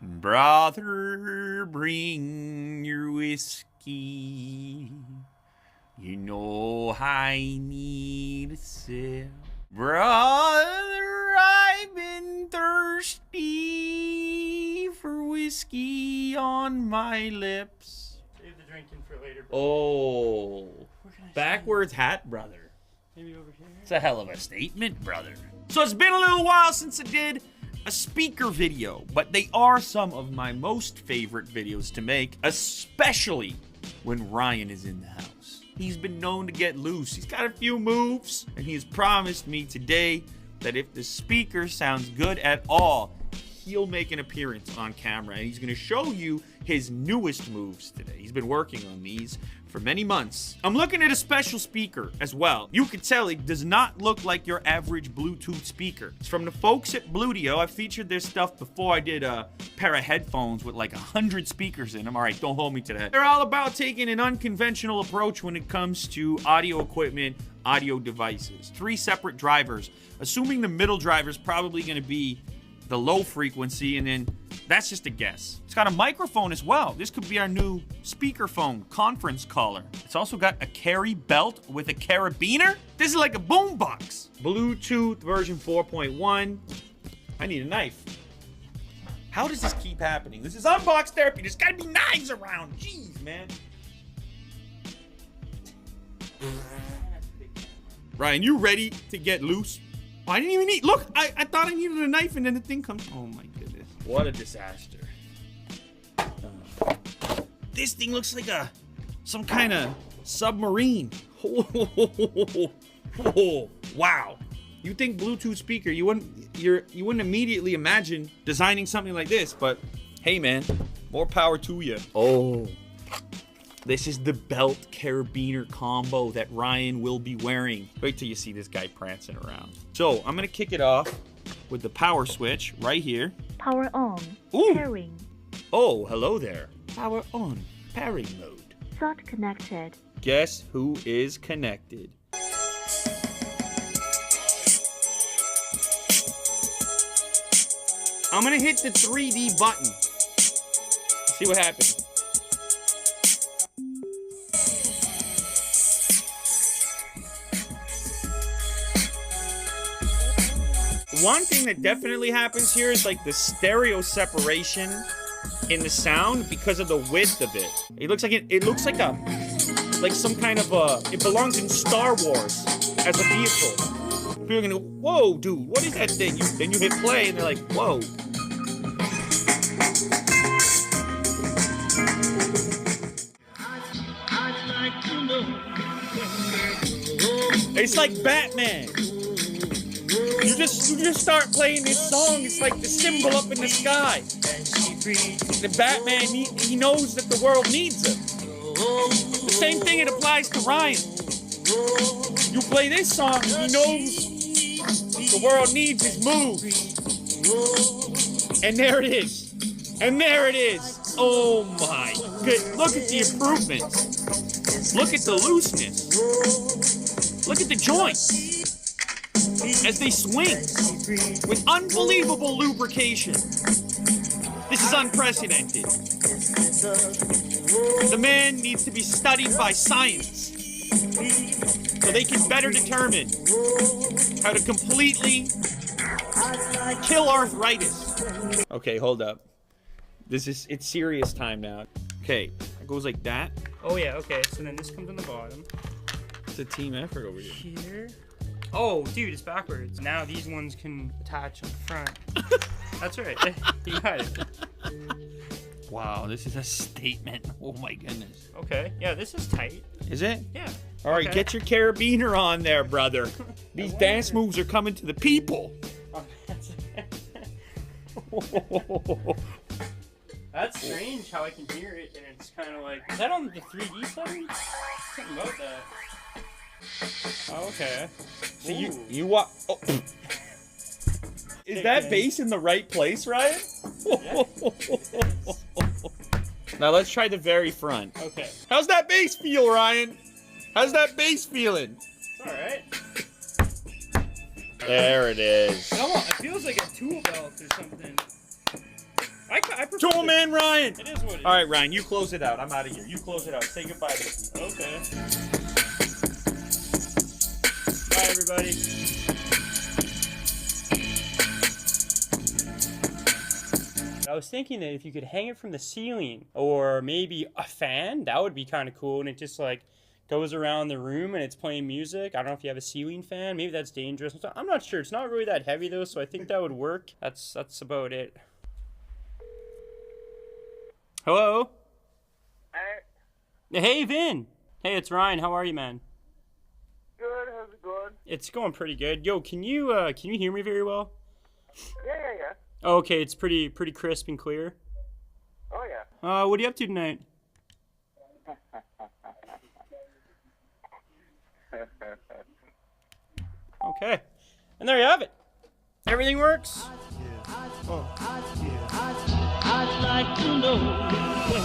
Brother, bring your whiskey. You know I need a sip. Brother, I've been thirsty for whiskey on my lips. Save the drinking for later. Oh, backwards hat, brother. Maybe over here. It's a hell of a statement, brother. So it's been a little while since I did a speaker video, but they are some of my most favorite videos to make, especially when Ryan is in the house. He's been known to get loose. He's got a few moves, and he's promised me today that if the speaker sounds good at all, he'll make an appearance on camera, and he's going to show you his newest moves today. He's been working on these for many months. I'm looking at a special speaker as well. You can tell it does not look like your average Bluetooth speaker. It's from the folks at Bluedio. I've featured their stuff before. I did a pair of headphones with like 100 speakers in them. All right, don't hold me to that. They're all about taking an unconventional approach when it comes to audio equipment, audio devices. 3 separate drivers. Assuming the middle driver is probably going to be the low frequency, and then that's just a guess. It's got a microphone as well. This could be our new speakerphone conference caller. It's also got a carry belt with a carabiner. This is like a boombox. Bluetooth version 4.1. I need a knife. How does this keep happening? This is unbox therapy. There's gotta be knives around. Jeez, man. Ryan, you ready to get loose? Oh, I didn't even need. Look, I thought I needed a knife, and then the thing comes. Oh my goodness! What a disaster! This thing looks like some kind of submarine. Oh, wow! You think Bluetooth speaker? You wouldn't immediately imagine designing something like this, but hey, man, more power to you. Oh. This is the belt carabiner combo that Ryan will be wearing. Wait till you see this guy prancing around. So I'm gonna kick it off with the power switch right here. Power on. Ooh. Pairing. Oh, hello there. Power on. Pairing mode. Not connected. Guess who is connected? I'm gonna hit the 3D button. See what happens. One thing that definitely happens here is like the stereo separation in the sound because of the width of it. It looks like some kind of it belongs in Star Wars as a vehicle. People are gonna go, whoa, dude, what is that thing? Then you hit play and they're like, whoa. It's like Batman. You just start playing this song, it's like the symbol up in the sky. The Batman, he knows that the world needs him. The same thing it applies to Ryan. You play this song, he knows the world needs his moves. And there it is. And there it is. Oh my good. Look at the improvements. Look at the looseness. Look at the joints as they swing with unbelievable lubrication. This is unprecedented. The man needs to be studied by science so they can better determine how to completely kill arthritis. Okay, hold up. It's serious time now. Okay, it goes like that. Oh yeah, okay. So then this comes on the bottom. It's a team effort over here. Here. Oh, dude, it's backwards. Now these ones can attach on the front. That's right. You got it. Wow, this is a statement. Oh my goodness. Okay. Yeah, this is tight. Is it? Yeah. All right, okay. Get your carabiner on there, brother. These dance moves are coming to the people. That's strange how I can hear it, and it's kind of like... Is that on the 3D setting? Something about that. Oh, okay. So you walk... Oh. Is that bass in the right place, Ryan? Yeah. Now let's try the very front. Okay. How's that bass feel, Ryan? How's that bass feeling? It's alright. There it is. It feels like a tool belt or something. I Tool Man Ryan! It is what it is. Alright, Ryan, you close it out. I'm out of here. You close it out. Say goodbye to me. Okay. Bye, everybody. I was thinking that if you could hang it from the ceiling or maybe a fan, that would be kind of cool. And it just like goes around the room and it's playing music. I don't know if you have a ceiling fan. Maybe that's dangerous. I'm not sure. It's not really that heavy though, so I think that would work. That's about it. Hello? Hey, Vin. Hey, it's Ryan. How are you, man? Good, how's it going? It's going pretty good. Yo, can you hear me very well? Yeah. Oh, okay, it's pretty crisp and clear. Oh, yeah. What are you up to tonight? Okay. And there you have it. Everything works. I'd like to know when